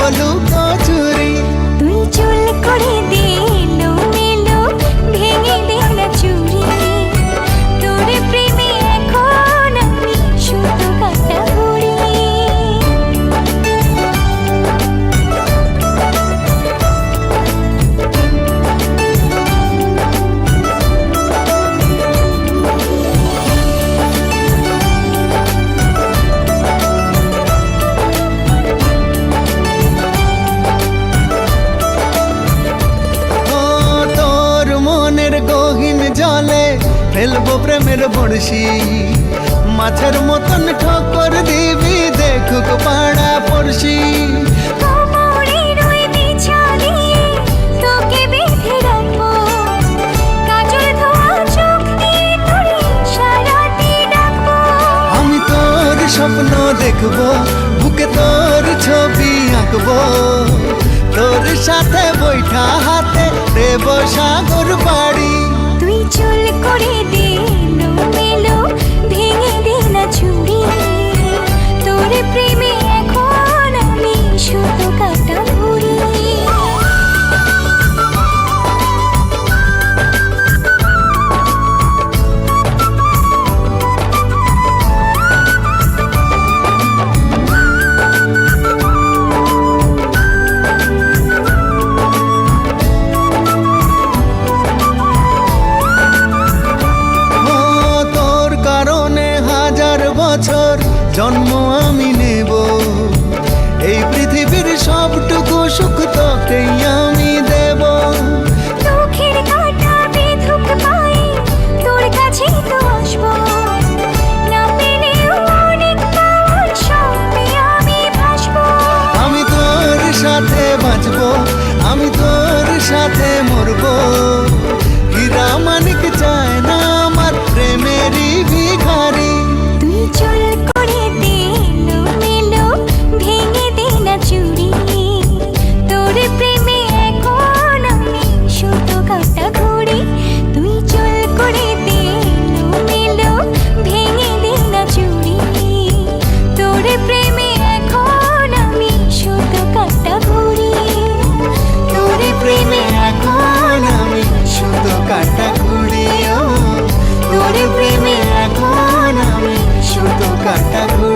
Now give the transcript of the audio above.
হলু কচুরি। তুই চুল করে দে এলো মেলো, ভেঙে দে না চুরি। তোর প্রেমে এখন আমি শুধু কাটা বুড়ি। গহীন জলে ফেলবো প্রেমের বড়শি, মাছের মতন ঠক্কর দিবি দেখুক পাড়া পড়শি। কোমরের ওই বিছা দিয়ে তোকে বেঁধে রাখবো, কাজল ধোয়া চোখ দিয়ে তোর ইশারাতে ডাকবো। আমি তোর স্বপ্ন দেখবো, বুকে তোর ছবি আঁকবো, তোর সাথে বৈঠা হাতে দেব সাগর বাড়ি। তুই চুল করে দে এলো মেলো, ভেঙে দে না চুরি। তোর প্রেমে এখন আমি শুধু কাটা বুড়ি। বছর জন্ম আমি নেব, এই পৃথিবীর সবটুকু সুখ তোকেই আমি দেব। দুঃখের কাঁটা বিধুক পায়ে তোর কাছেই তো আসবো, না পেলেও অনেক পাওয়ার সঙ্গে আমি ভাসবো। আমি তোর সাথে বাঁচবো, আমি তোর সাথে মরবো, হীরা মানিক চায় না আমার প্রেমেরই ভিখারি। তুই চুল করে দে এলো মেলো, ভেঙে দে না চুরি। তোর প্রেমে এখন আমি শুধু কাটা ঘুরি। তুই চুল করে দে এলো মেলো, ভেঙে দে না চুরি। তোর প্রেমে এখন আমি শুধু কাটা ঘুরি। তোর প্রেমে এখন আমি শুধু কাটা ঘুরি। তোর প্রেমে এখন আমি শুধু কাটা ঘুরি।